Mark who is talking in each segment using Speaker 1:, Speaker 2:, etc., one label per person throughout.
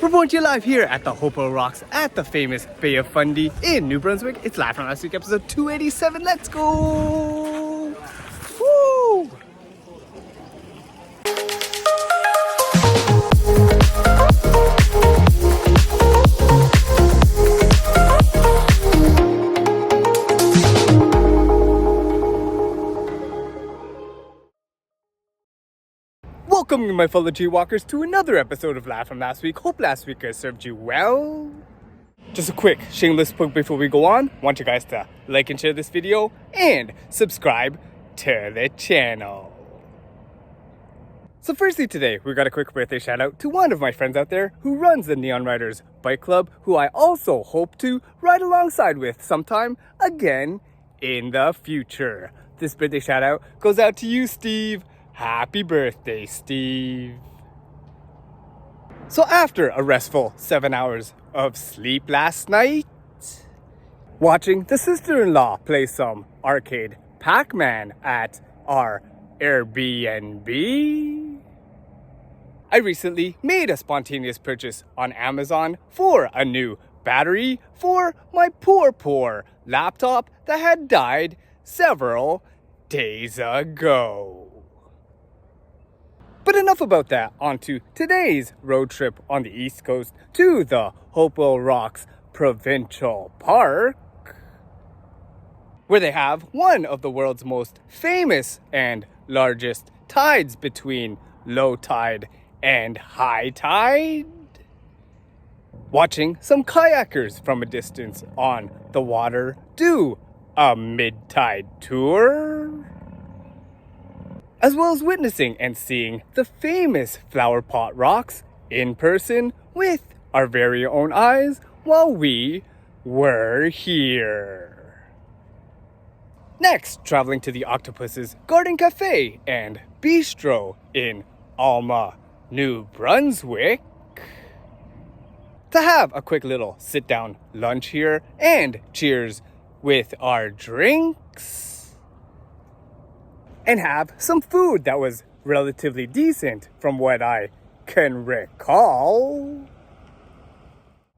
Speaker 1: Reporting to you live here at the Hopewell Rocks at the famous Bay of Fundy in New Brunswick. It's live from last week, episode 287. Let's go! Woo! Welcome, my fellow JayWalkers, to another episode of Live from Last Week. Hope last week has served you well. Just a quick shameless plug before we go on. Want you guys to like and share this video and subscribe to the channel. So firstly today, we got a quick birthday shout out to one of my friends out there who runs the Neon Riders Bike Club, who I also hope to ride alongside with sometime again in the future. This birthday shout out goes out to you, Steve. Happy birthday, Steve. So after a restful 7 hours of sleep last night, watching the sister-in-law play some arcade Pac-Man at our Airbnb, I recently made a spontaneous purchase on Amazon for a new battery for my poor laptop that had died several days ago. But enough about that, on to today's road trip on the East Coast to the Hopewell Rocks Provincial Park, where they have one of the world's most famous and largest tides between low tide and high tide. Watching some kayakers from a distance on the water do a mid-tide tour, as well as witnessing and seeing the famous flower pot rocks in person with our very own eyes while we were here. Next, traveling to the Octopus's Garden Cafe and Bistro in Alma, New Brunswick, to have a quick little sit-down lunch here and cheers with our drinks, and have some food that was relatively decent from what I can recall.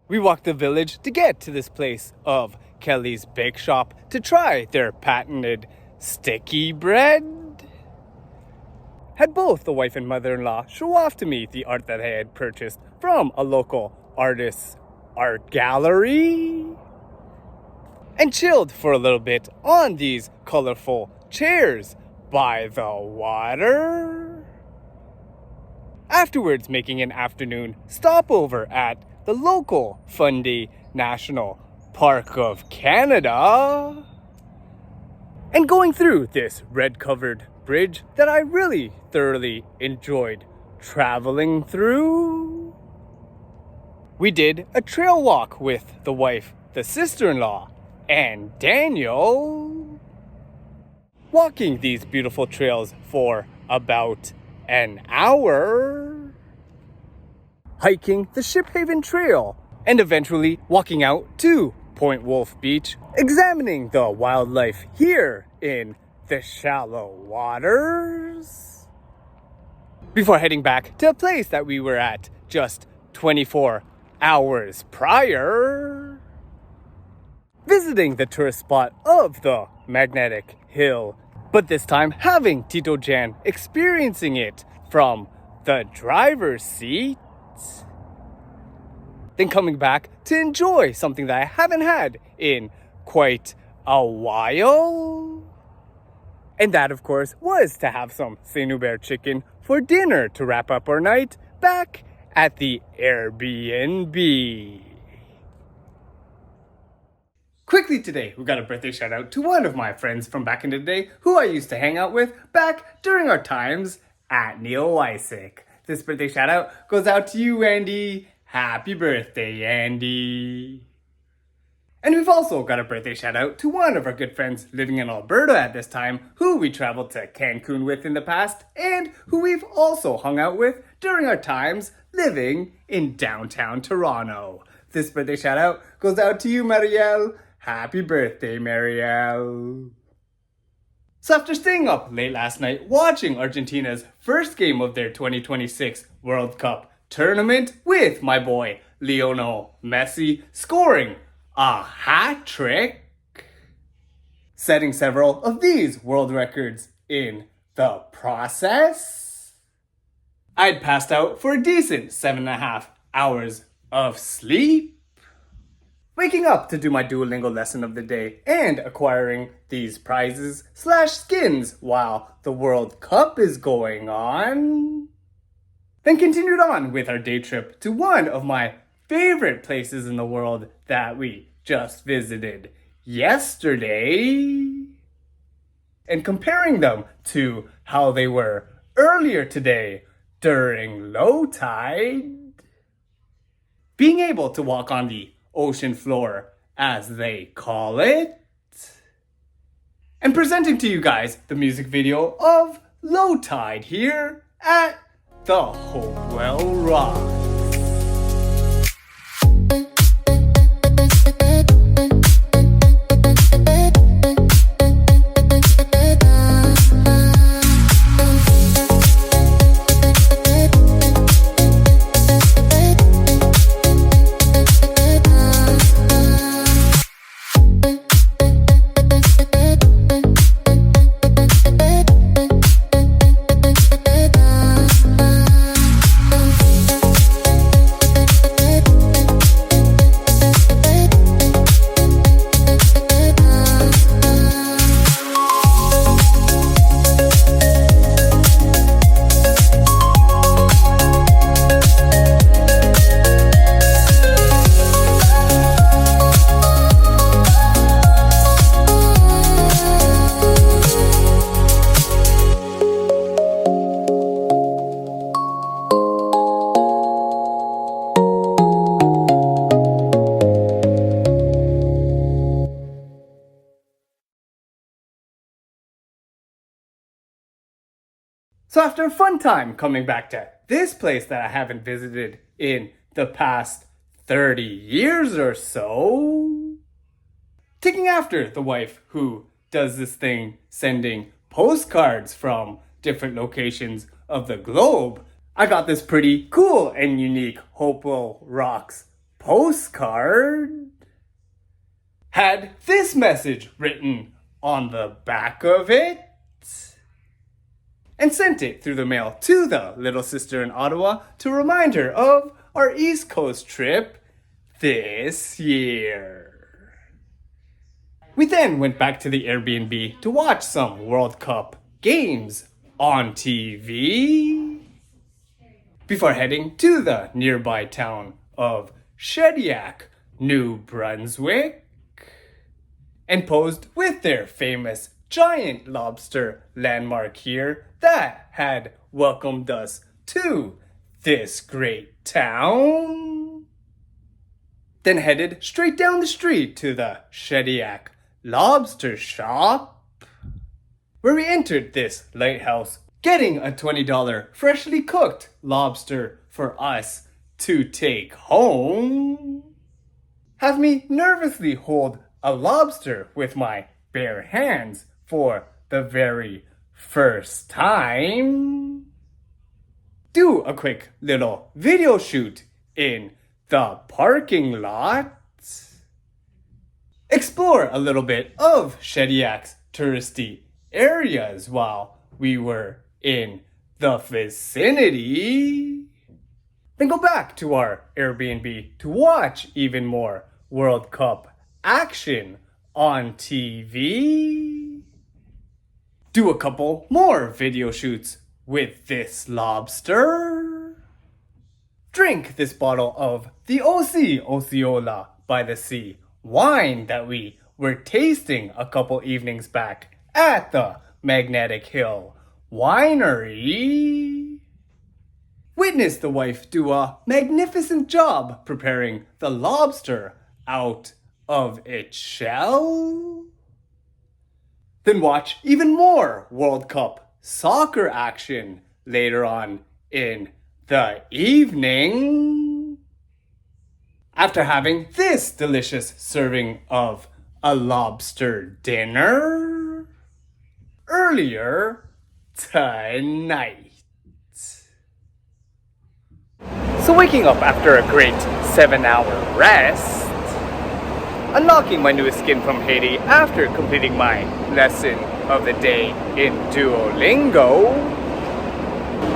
Speaker 1: We walked the village to get to this place of Kelly's Bake Shop to try their patented sticky bread. Had both the wife and mother-in-law show off to me the art that I had purchased from a local artist's art gallery, and chilled for a little bit on these colorful chairs by the water. Afterwards, making an afternoon stopover at the local Fundy Nat'l Park of Canada, and going through this red-covered bridge that I really thoroughly enjoyed traveling through. We did a trail walk with the wife, the sister-in-law, and Daniel, walking these beautiful trails for about an hour, hiking the Shiphaven Trail, and eventually walking out to Point Wolf Beach, examining the wildlife here in the shallow waters, before heading back to a place that we were at just 24 hours prior, visiting the tourist spot of the Magnetic Hill, but this time having Tito Jan experiencing it from the driver's seat, then coming back to enjoy something that I haven't had in quite a while, and that of course was to have some Saint-Hubert chicken for dinner to wrap up our night back at the Airbnb. Quickly today, we got a birthday shout out to one of my friends from back in the day who I used to hang out with back during our times at Neil Wysick. This birthday shout out goes out to you, Andy. Happy birthday, Andy. And we've also got a birthday shout out to one of our good friends living in Alberta at this time, who we traveled to Cancun with in the past, and who we've also hung out with during our times living in downtown Toronto. This birthday shout out goes out to you, Marielle. Happy birthday, Marielle. So after staying up late last night watching Argentina's first game of their 2026 World Cup tournament with my boy Lionel Messi scoring a hat trick, setting several of these world records in the process. I'd passed out for a decent 7.5 hours of sleep, waking up to do my Duolingo lesson of the day and acquiring these prizes / skins while the World Cup is going on. Then continued on with our day trip to one of my favorite places in the world that we just visited yesterday, and comparing them to how they were earlier today during low tide. Being able to walk on the ocean floor, as they call it, and presenting to you guys the music video of Low Tide here at the Hopewell Rocks. So after a fun time coming back to this place that I haven't visited in the past 30 years or so, taking after the wife who does this thing, sending postcards from different locations of the globe, I got this pretty cool and unique Hopewell Rocks postcard. Had this message written on the back of it, and sent it through the mail to the little sister in Ottawa to remind her of our East Coast trip this year. We then went back to the Airbnb to watch some World Cup games on TV before heading to the nearby town of Shediac, New Brunswick, and posed with their famous giant lobster landmark here that had welcomed us to this great town. Then headed straight down the street to the Shediac Lobster Shop, where we entered this lighthouse, getting a $20 freshly cooked lobster for us to take home. Have me nervously hold a lobster with my bare hands for the very first time. Do a quick little video shoot in the parking lot. Explore a little bit of Shediac's touristy areas while we were in the vicinity. Then go back to our Airbnb to watch even more World Cup action on TV. Do a couple more video shoots with this lobster. Drink this bottle of the OC Osceola by the Sea wine that we were tasting a couple evenings back at the Magnetic Hill Winery. Witness the wife do a magnificent job preparing the lobster out of its shell. Then watch even more World Cup soccer action later on in the evening. After having this delicious serving of a lobster dinner earlier tonight. So waking up after a great 7-hour rest, unlocking my newest skin from Haiti after completing my lesson of the day in Duolingo,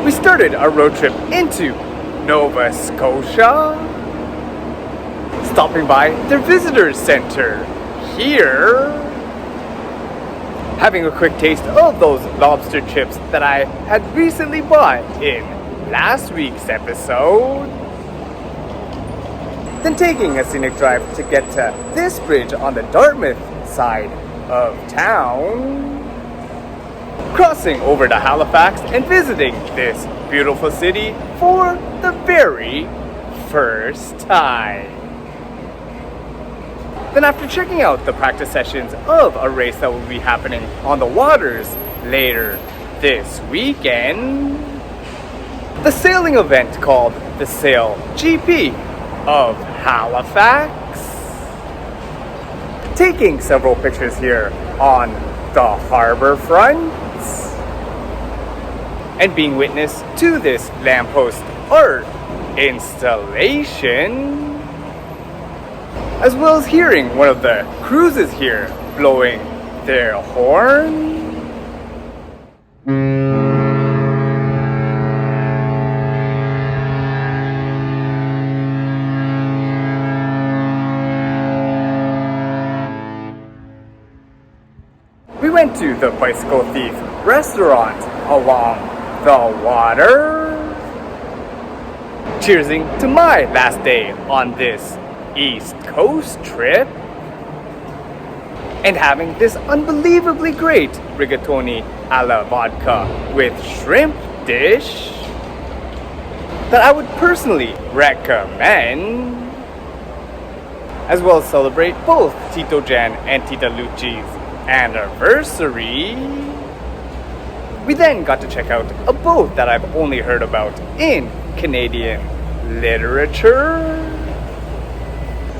Speaker 1: we started our road trip into Nova Scotia, stopping by their visitors center here, having a quick taste of those lobster chips that I had recently bought in last week's episode, then taking a scenic drive to get to this bridge on the Dartmouth side of town, crossing over to Halifax and visiting this beautiful city for the very first time. Then after checking out the practice sessions of a race that will be happening on the waters later this weekend, the sailing event called the Sail GP of Halifax, taking several pictures here on the harbor front, and being witness to this lamppost art installation, as well as hearing one of the cruises here blowing their horn. We went to the Bicycle Thief restaurant along the water, cheersing to my last day on this East Coast trip, and having this unbelievably great rigatoni a la vodka with shrimp dish that I would personally recommend, as well as celebrate both Tito Jan and Tita Lucci's anniversary. We then got to check out a boat that I've only heard about in Canadian literature,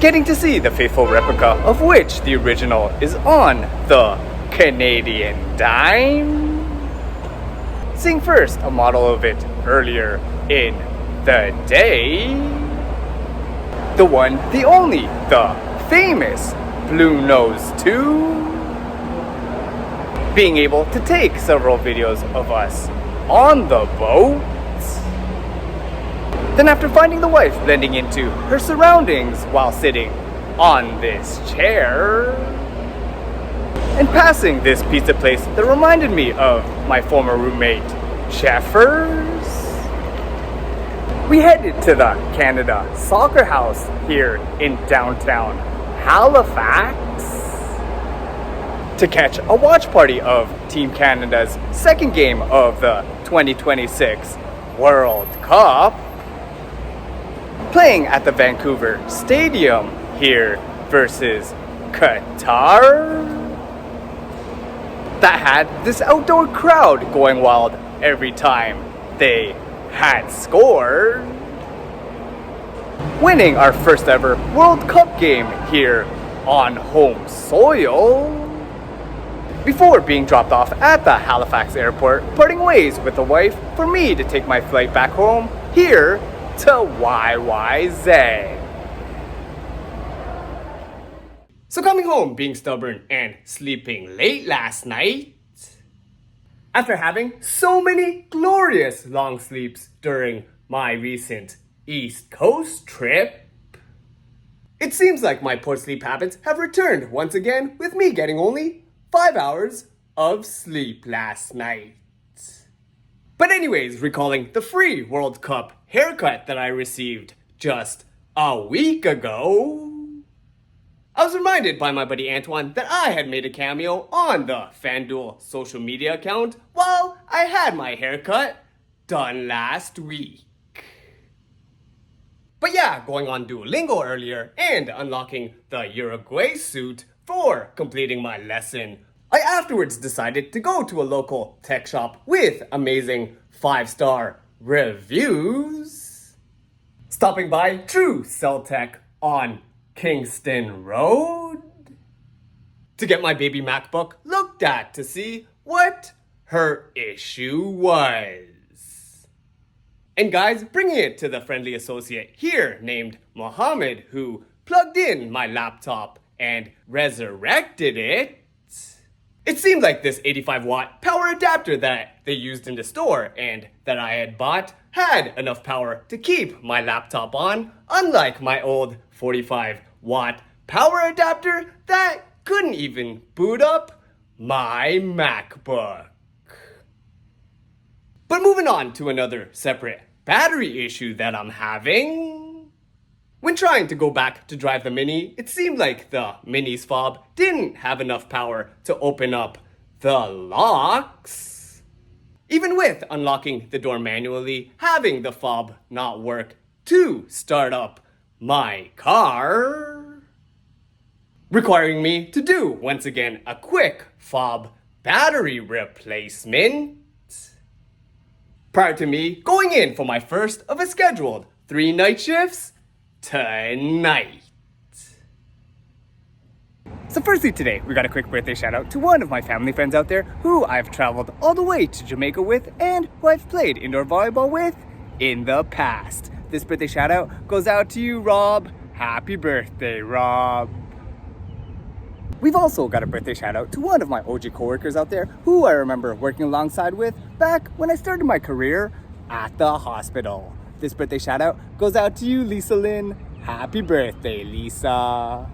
Speaker 1: getting to see the faithful replica of which the original is on the Canadian dime, seeing first a model of it earlier in the day, the one, the only, the famous Blue Nose 2, being able to take several videos of us on the boat. Then after finding the wife blending into her surroundings while sitting on this chair, and passing this pizza place that reminded me of my former roommate, Jeffers, we headed to the Canada Soccer House here in downtown Halifax to catch a watch party of Team Canada's second game of the 2026 World Cup, playing at the Vancouver Stadium here versus Qatar, that had this outdoor crowd going wild every time they had scored, winning our first ever World Cup game here on home soil, before being dropped off at the Halifax airport, parting ways with the wife for me to take my flight back home here to YYZ. So coming home, being stubborn and sleeping late last night, after having so many glorious long sleeps during my recent East Coast trip, it seems like my poor sleep habits have returned once again, with me getting only 5 hours of sleep last night. But anyways, recalling the free World Cup haircut that I received just a week ago, I was reminded by my buddy Antoine that I had made a cameo on the FanDuel social media account while I had my haircut done last week. But yeah, going on Duolingo earlier and unlocking the Uruguay suit for completing my lesson, I afterwards decided to go to a local tech shop with amazing 5-star reviews, stopping by True Cell Tech on Kingston Road to get my baby MacBook looked at to see what her issue was. And guys, bringing it to the friendly associate here named Mohammed, who plugged in my laptop and resurrected it. It seemed like this 85-watt power adapter that they used in the store and that I had bought had enough power to keep my laptop on, unlike my old 45-watt power adapter that couldn't even boot up my MacBook. But moving on to another separate battery issue that I'm having. When trying to go back to drive the Mini, it seemed like the Mini's fob didn't have enough power to open up the locks. Even with unlocking the door manually, having the fob not work to start up my car, requiring me to do, once again, a quick fob battery replacement. Prior to me going in for my first of a scheduled 3 night shifts tonight. So firstly today, we got a quick birthday shout out to one of my family friends out there who I've traveled all the way to Jamaica with and who I've played indoor volleyball with in the past. This birthday shout out goes out to you, Rob. Happy birthday, Rob. We've also got a birthday shout out to one of my OG coworkers out there who I remember working alongside with back when I started my career at the hospital. This birthday shout out goes out to you, Lisa Lynn. Happy birthday, Lisa.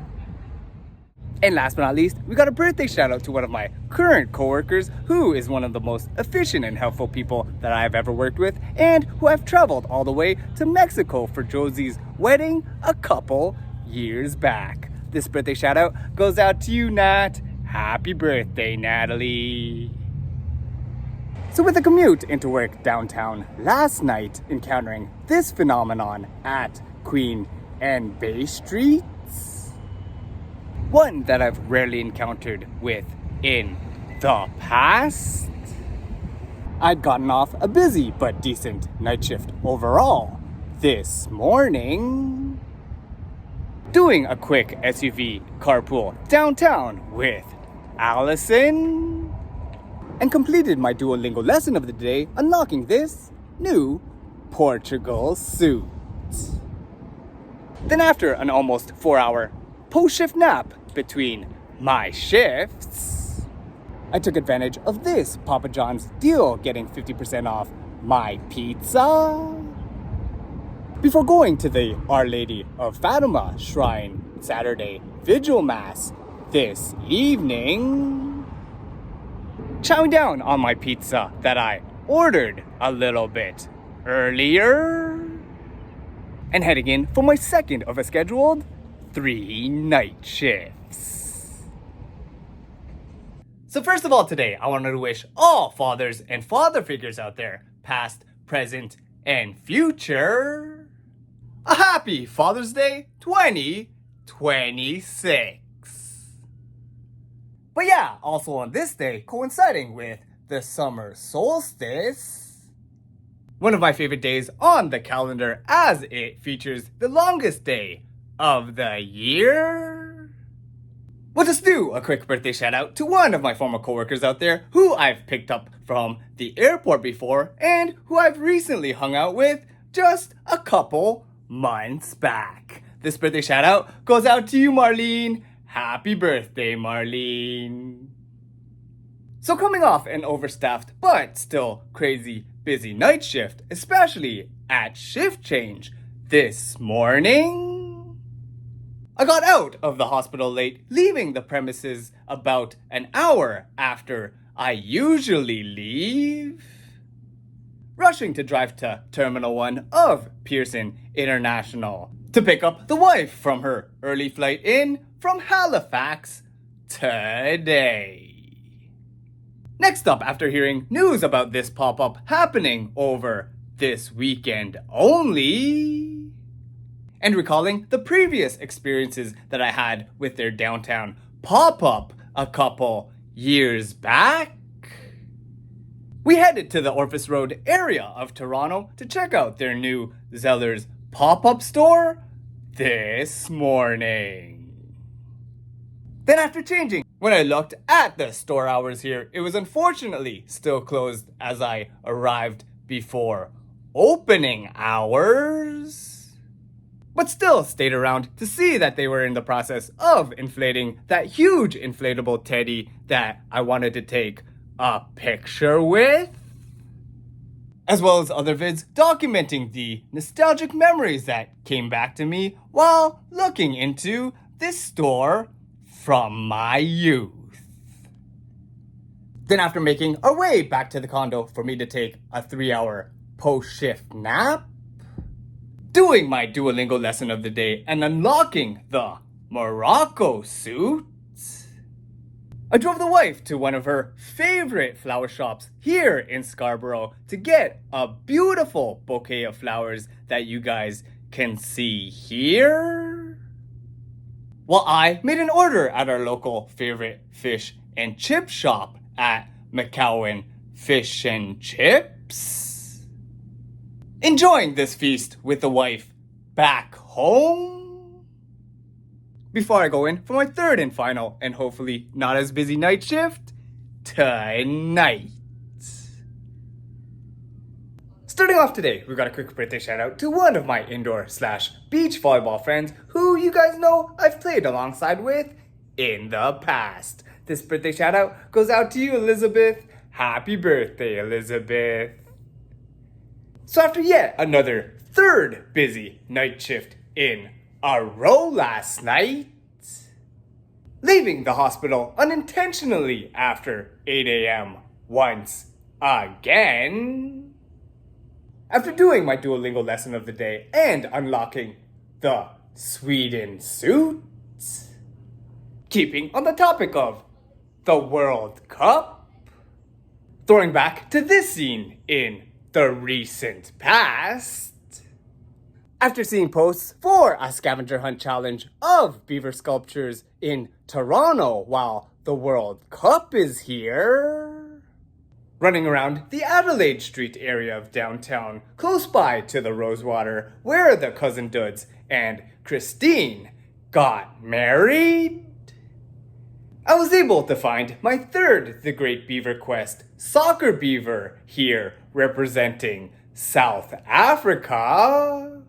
Speaker 1: And last but not least, we got a birthday shout out to one of my current coworkers who is one of the most efficient and helpful people that I've ever worked with and who I've traveled all the way to Mexico for Josie's wedding a couple years back. This birthday shout out goes out to you, Nat. Happy birthday, Natalie. So with a commute into work downtown last night, encountering this phenomenon at Queen and Bay Streets, one that I've rarely encountered with in the past, I'd gotten off a busy but decent night shift overall this morning, doing a quick SUV carpool downtown with Allison, and completed my Duolingo lesson of the day, unlocking this new Portugal suit. Then after an almost 4-hour post-shift nap between my shifts, I took advantage of this Papa John's deal, getting 50% off my pizza, before going to the Our Lady of Fatima Shrine Saturday Vigil Mass this evening, chowing down on my pizza that I ordered a little bit earlier, and heading in for my second of a scheduled 3 night shifts. So first of all today, I wanted to wish all fathers and father figures out there, past, present, and future, a happy Father's Day 2026. But yeah, also on this day, coinciding with the summer solstice, one of my favorite days on the calendar as it features the longest day of the year. We'll just do a quick birthday shout out to one of my former coworkers out there who I've picked up from the airport before and who I've recently hung out with just a couple months back. This birthday shout out goes out to you, Marlene. Happy birthday, Marlene. So coming off an overstaffed but still crazy busy night shift, especially at shift change this morning, I got out of the hospital late, leaving the premises about an hour after I usually leave, rushing to drive to Terminal 1 of Pearson International to pick up the wife from her early flight in from Halifax today. Next up, after hearing news about this pop-up happening over this weekend only, and recalling the previous experiences that I had with their downtown pop-up a couple years back, we headed to the Orpheus Road area of Toronto to check out their new Zellers Pop-up store this morning. Then after changing, when I looked at the store hours here, it was unfortunately still closed as I arrived before opening hours, but still stayed around to see that they were in the process of inflating that huge inflatable teddy that I wanted to take a picture with, as well as other vids documenting the nostalgic memories that came back to me while looking into this store from my youth. Then after making our way back to the condo for me to take a 3-hour post-shift nap, doing my Duolingo lesson of the day and unlocking the Morocco suit, I drove the wife to one of her favorite flower shops here in Scarborough to get a beautiful bouquet of flowers that you guys can see here, while I made an order at our local favorite fish and chip shop at McCowan Fish and Chips. Enjoying this feast with the wife back home before I go in for my third and final and hopefully not as busy night shift tonight. Starting off today, we've got a quick birthday shout out to one of my indoor/beach volleyball friends who you guys know I've played alongside with in the past. This birthday shout out goes out to you, Elizabeth. Happy birthday, Elizabeth. So after yet another third busy night shift in a row last night, leaving the hospital unintentionally after 8 a.m. once again, after doing my Duolingo lesson of the day and unlocking the Sweden suit, keeping on the topic of the World Cup, throwing back to this scene in the recent past, after seeing posts for a scavenger hunt challenge of beaver sculptures in Toronto while the World Cup is here, running around the Adelaide Street area of downtown, close by to the Rosewater, where the Cousin Duds and Christine got married, I was able to find my third The Great Beaver Quest soccer beaver here representing South Africa,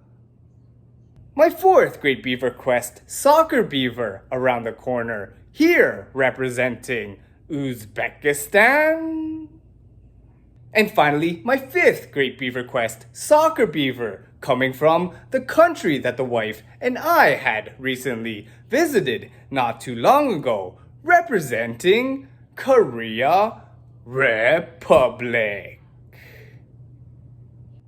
Speaker 1: my fourth Great Beaver Quest soccer beaver around the corner here representing Uzbekistan, and finally my fifth Great Beaver Quest soccer beaver coming from the country that the wife and I had recently visited not too long ago, representing Korea Republic.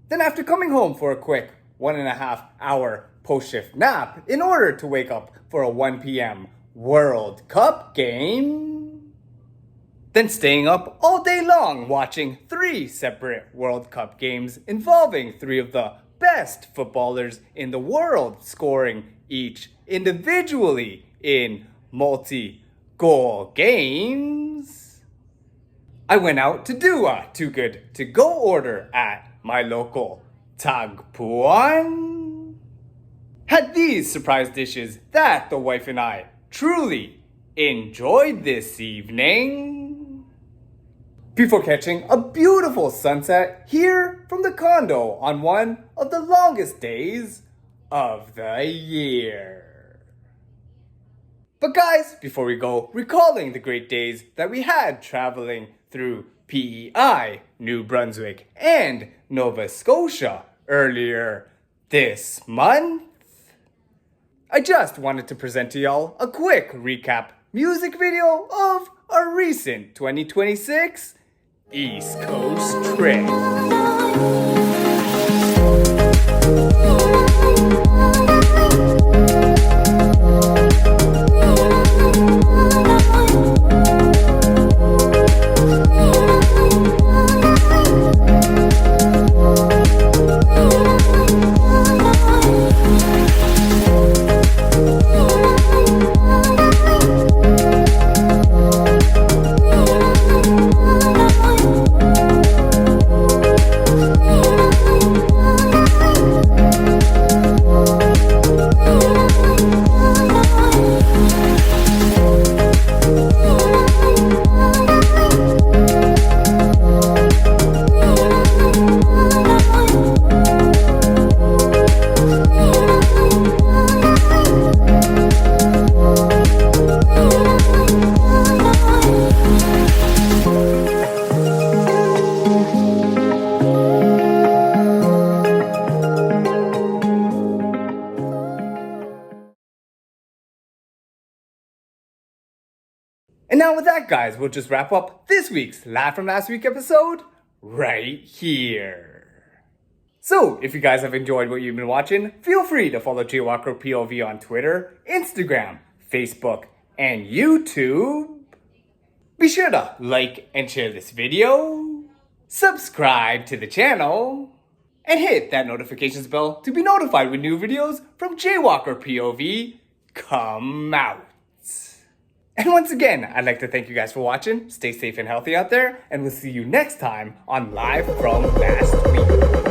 Speaker 1: Then after coming home for a quick 1.5 hour post-shift nap in order to wake up for a 1 p.m. World Cup game, then staying up all day long watching 3 separate World Cup games involving 3 of the best footballers in the world scoring each individually in multi-goal games, I went out to do a Too Good To Go order at my local Tagpuan, had these surprise dishes that the wife and I truly enjoyed this evening, before catching a beautiful sunset here from the condo on one of the longest days of the year. But guys, before we go, recalling the great days that we had traveling through PEI, New Brunswick, and Nova Scotia earlier this month, I just wanted to present to y'all a quick recap music video of our recent 2026 East Coast trip. And now with that, guys, we'll just wrap up this week's Live from Last Week episode right here. So, if you guys have enjoyed what you've been watching, feel free to follow JayWalkerPOV on Twitter, Instagram, Facebook, and YouTube. Be sure to like and share this video, subscribe to the channel, and hit that notifications bell to be notified when new videos from JayWalkerPOV come out. And once again, I'd like to thank you guys for watching. Stay safe and healthy out there, and we'll see you next time on Live from Last Week.